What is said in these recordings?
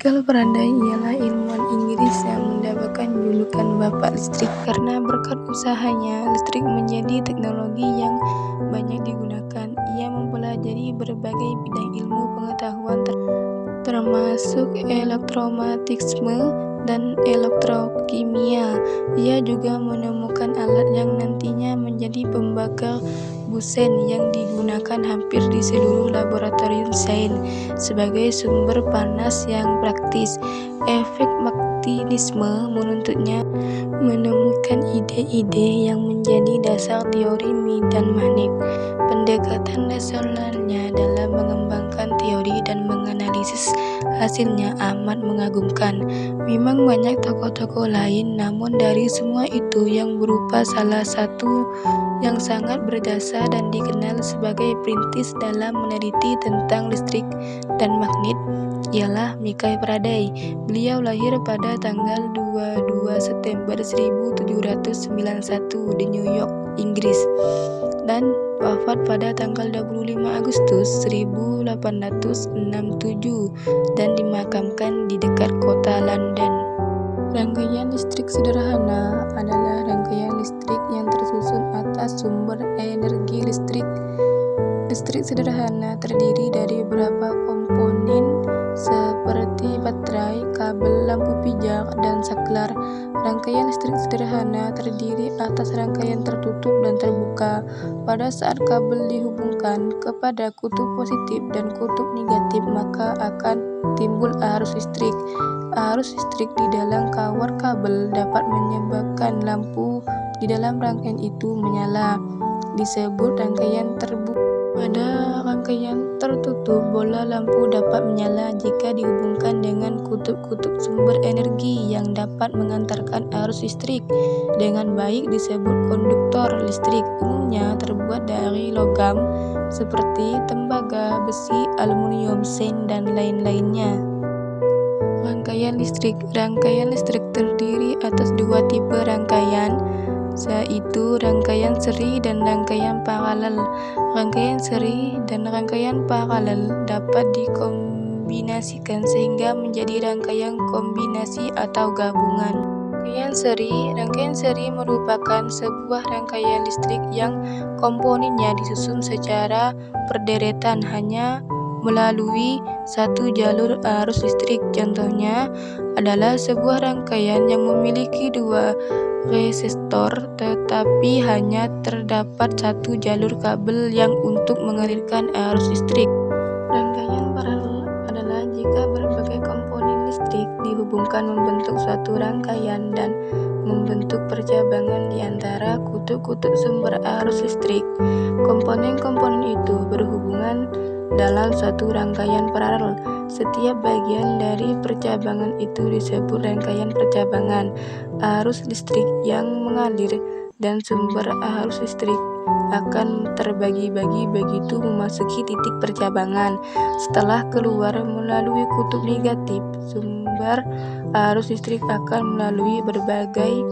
Michael Faraday ialah ilmuwan Inggris yang mendapatkan julukan Bapak Listrik karena berkat usahanya, listrik menjadi teknologi yang banyak digunakan. Ia mempelajari berbagai bidang ilmu pengetahuan termasuk elektromagnetisme dan elektrokimia. Ia juga menemukan alat yang nantinya menjadi pembakar busen yang digunakan hampir di seluruh laboratorium sains sebagai sumber panas yang praktis. Efek magnetisme menuntutnya menemukan ide-ide yang menjadi dasar teori medan magnet. Pendekatan rasionalnya dalam mengembangkan teori dan menganalisis hasilnya amat mengagumkan. Memang banyak tokoh-tokoh lain, namun dari semua itu yang berupa salah satu yang sangat berdasar dan dikenal sebagai perintis dalam meneliti tentang listrik dan magnet ialah Michael Faraday. Beliau lahir pada tanggal 22 September 1791 di New York, Inggris, dan wafat pada tanggal 25 Agustus 1867 dan dimakamkan di dekat kota London. Rangkaian listrik sederhana adalah rangkaian listrik yang tersusun atas sumber energi listrik. Listrik sederhana terdiri dari beberapa komponen seperti baterai, kabel, lampu pijar, dan saklar. Rangkaian listrik sederhana terdiri atas rangkaian tertutup dan terbuka. Pada saat kabel dihubungkan kepada kutub positif dan kutub negatif, maka akan timbul arus listrik. Arus listrik di dalam kawat kabel dapat menyebabkan lampu di dalam rangkaian itu menyala, disebut rangkaian terbuka. Pada rangkaian tertutup, bola lampu dapat menyala jika dihubungkan dengan kutub-kutub sumber energi yang dapat mengantarkan arus listrik dengan baik, disebut konduktor listrik. Umumnya terbuat dari logam seperti tembaga, besi, aluminium, sen, dan lain-lainnya. Rangkaian listrik terdiri atas dua tipe rangkaian, yaitu rangkaian seri dan rangkaian paralel. Rangkaian seri dan rangkaian paralel dapat dikombinasikan sehingga menjadi rangkaian kombinasi atau gabungan. Rangkaian seri merupakan sebuah rangkaian listrik yang komponennya disusun secara berderetan hanya melalui satu jalur arus listrik. Contohnya adalah sebuah rangkaian yang memiliki dua resistor tetapi hanya terdapat satu jalur kabel yang untuk mengalirkan arus listrik. Rangkaian paralel adalah jika berbagai komponen listrik dihubungkan membentuk suatu rangkaian dan membentuk percabangan di antara kutub-kutub sumber arus listrik. Komponen-komponen itu berhubungan dalam suatu rangkaian paralel. Setiap bagian dari percabangan itu disebut rangkaian percabangan. Arus listrik yang mengalir dan sumber arus listrik akan terbagi-bagi begitu memasuki titik percabangan. Setelah keluar melalui kutub negatif, sumber arus listrik akan melalui berbagai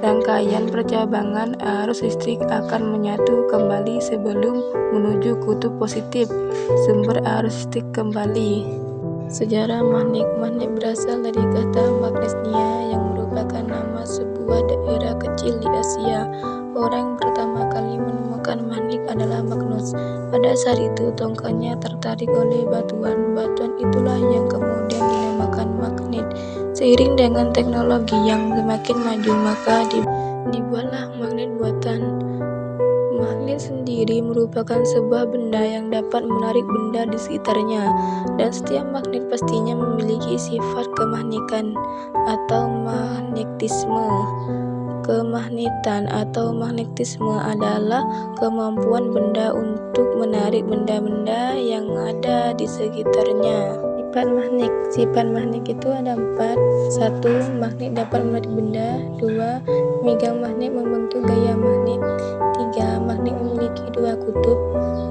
rangkaian percabangan. Arus listrik akan menyatu kembali sebelum menuju kutub positif, sumber arus listrik kembali. Sejarah magnet berasal dari kata Magnesia yang merupakan nama sebuah daerah kecil di Asia. Orang yang pertama kali menemukan magnet adalah Magnus. Pada saat itu tongkatnya tertarik oleh batuan. Batuan itulah yang kemudian dinamakan magnet. Seiring dengan teknologi yang semakin maju, maka dibuatlah magnet buatan. Magnet sendiri merupakan sebuah benda yang dapat menarik benda di sekitarnya, dan setiap magnet pastinya memiliki sifat kemagnetikan atau magnetisme. Kemagnetan atau magnetisme adalah kemampuan benda untuk menarik benda-benda yang ada di sekitarnya. Sifat magnet itu ada 4. 1. Magnet dapat menarik benda. 2. Megang magnet membentuk gaya magnet. 3. Magnet memiliki dua kutub.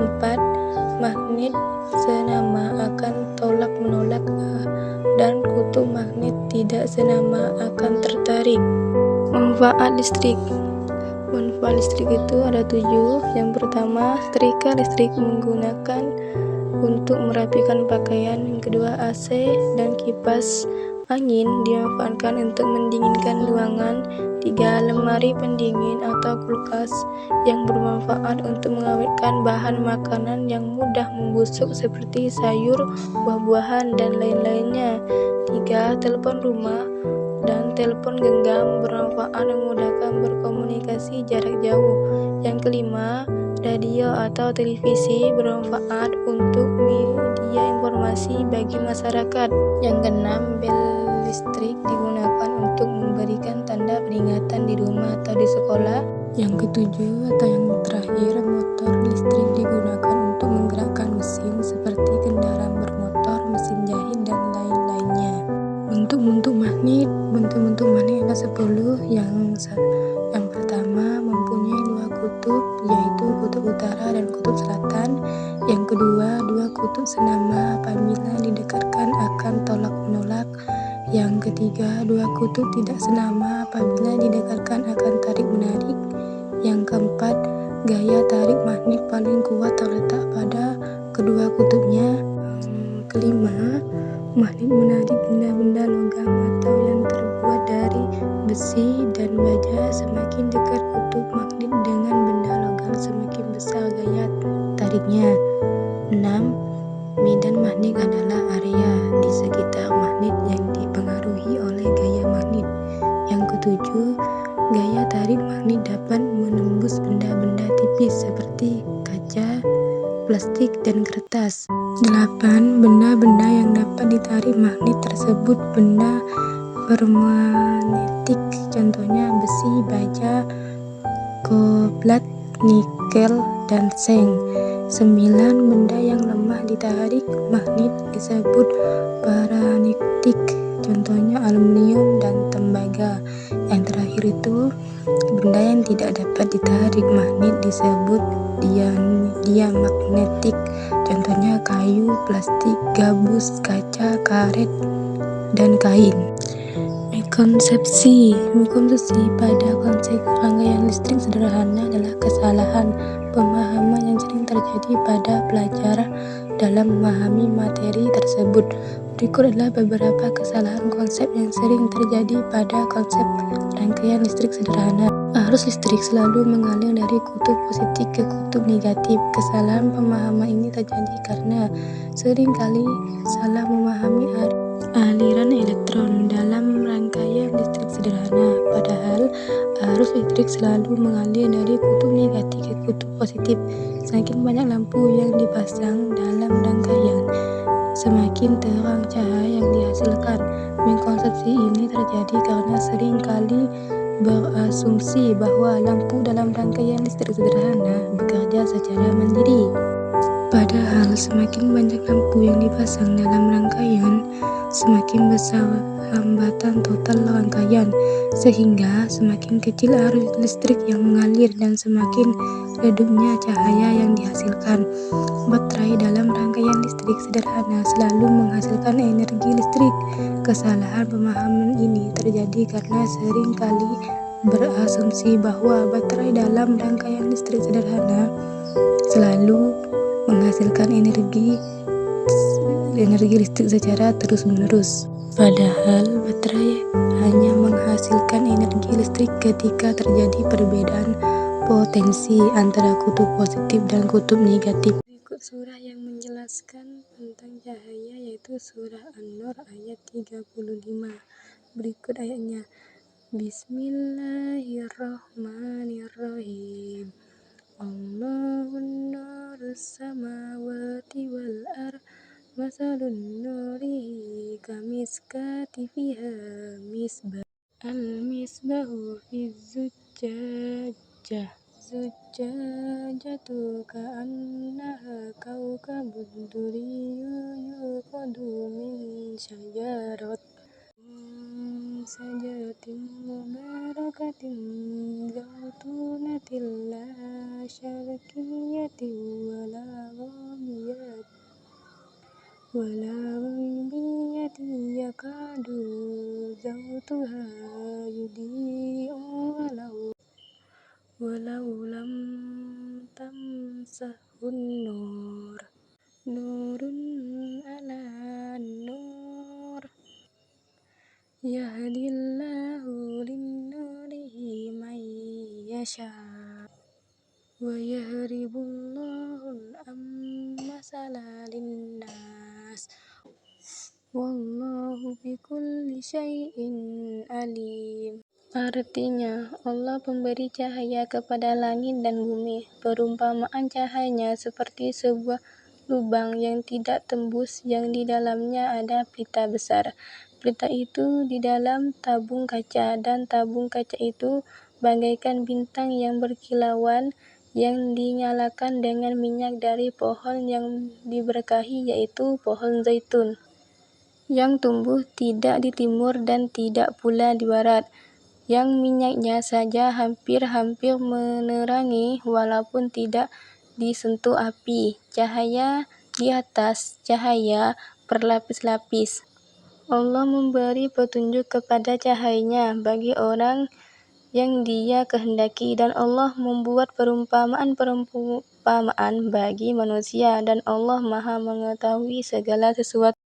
4. Magnet senama akan tolak-menolak dan kutub magnet tidak senama akan tertarik. Manfaat listrik itu ada 7. Yang pertama, setrika listrik menggunakan untuk merapikan pakaian. Yang kedua, AC dan kipas angin dimanfaatkan untuk mendinginkan ruangan. 3. Lemari pendingin atau kulkas yang bermanfaat untuk mengawetkan bahan makanan yang mudah membusuk seperti sayur, buah-buahan, dan lain-lainnya. 3. Telepon rumah dan telepon genggam bermanfaat memudahkan berkomunikasi jarak jauh. Yang kelima, radio atau televisi bermanfaat untuk media informasi bagi masyarakat. Yang keenam, bel listrik digunakan untuk memberikan tanda peringatan di rumah atau di sekolah. Yang ketujuh atau yang terakhir, motor listrik digunakan untuk menggerakkan mesin seperti kendaraan bermotor, mesin jahit, dan lain-lainnya. Bentuk-bentuk magnet ada 10. Yang pertama, mempunyai 2 kutub, yaitu kutub utara dan kutub selatan. Yang kedua, 2 kutub senama apabila didekatkan akan tolak-menolak. Yang ketiga, 2 kutub tidak senama apabila didekatkan akan tarik-menarik. Yang keempat, gaya tarik magnet paling kuat terletak pada kedua kutubnya. Yang kelima, magnet menarik benda-benda logam atau yang terbuat dari besi dan baja. Semakin dekat kutub magnet dengan benda logam, semakin besar gaya tariknya. 6. Medan magnet adalah area di sekitar magnet yang dipengaruhi oleh gaya magnet. Yang ketujuh, gaya tarik magnet dapat menembus benda-benda tipis seperti kaca, plastik, dan kertas. 8. Benda-benda yang dapat ditarik magnet tersebut benda ferromagnetik, contohnya besi, baja, kobalt, nikel, dan seng. 9. Benda yang lemah ditarik magnet disebut paramagnetik, contohnya aluminium dan tembaga. Yang terakhir itu, benda yang tidak dapat ditarik magnet disebut diamagnetik, contohnya kayu, plastik, gabus, kaca, karet, dan kain. Mikonsepsi pada konsep rangkaian listrik sederhana adalah kesalahan pemahaman yang sering terjadi pada pelajar dalam memahami materi tersebut. Berikut adalah beberapa kesalahan konsep yang sering terjadi pada konsep rangkaian listrik sederhana. Arus listrik selalu mengalir dari kutub positif ke kutub negatif. Kesalahan pemahaman ini terjadi karena seringkali salah memahami aliran elektron dalam rangkaian listrik sederhana. Padahal arus listrik selalu mengalir dari kutub negatif ke kutub positif. Semakin banyak lampu yang dipasang dalam rangkaian, semakin terang cahaya yang dihasilkan. Miskonsepsi ini terjadi karena seringkali berasumsi bahwa lampu dalam rangkaian listrik sederhana bekerja secara mandiri. Padahal semakin banyak lampu yang dipasang dalam rangkaian, semakin besar hambatan total rangkaian, sehingga semakin kecil arus listrik yang mengalir dan semakin redupnya cahaya yang dihasilkan. Baterai dalam rangkaian listrik sederhana selalu menghasilkan energi listrik. Kesalahan pemahaman ini terjadi karena seringkali berasumsi bahwa baterai dalam rangkaian listrik sederhana selalu menghasilkan energi listrik secara terus-menerus. Padahal baterai hanya menghasilkan energi listrik ketika terjadi perbedaan potensi antara kutub positif dan kutub negatif. Berikut surah yang menjelaskan tentang cahaya, yaitu surah An-Nur ayat 35. Berikut ayatnya. Bismillahirrahmanirrahim. Allahun nurus samawati wal ard, masalun nurihi kamiskati fiha misbah, al misbahu fi zujjajah, zujjajatu ka'annaha kawkabun duriyun yuqadu min sajaratin mubarakatin zautunatin la syarqiyatin wala gharbiyatin yakadu zautuha yudi'u walau lam tamsahun nur. nurun ala nur. Yahdillahu linnurihi man yasha. Wa yahribullahul amsala linnas. Wallahu bikulli syai'in alim. Artinya, Allah pemberi cahaya kepada langit dan bumi. Perumpamaan cahayanya seperti sebuah lubang yang tidak tembus, yang di dalamnya ada pelita besar. Pelita itu di dalam tabung kaca, dan tabung kaca itu bagaikan bintang yang berkilauan, yang dinyalakan dengan minyak dari pohon yang diberkahi, yaitu pohon zaitun, yang tumbuh tidak di timur dan tidak pula di barat, yang minyaknya saja hampir-hampir menerangi walaupun tidak disentuh api. Cahaya di atas cahaya berlapis-lapis. Allah memberi petunjuk kepada cahayanya bagi orang yang Dia kehendaki, dan Allah membuat perumpamaan-perumpamaan bagi manusia, dan Allah Maha mengetahui segala sesuatu.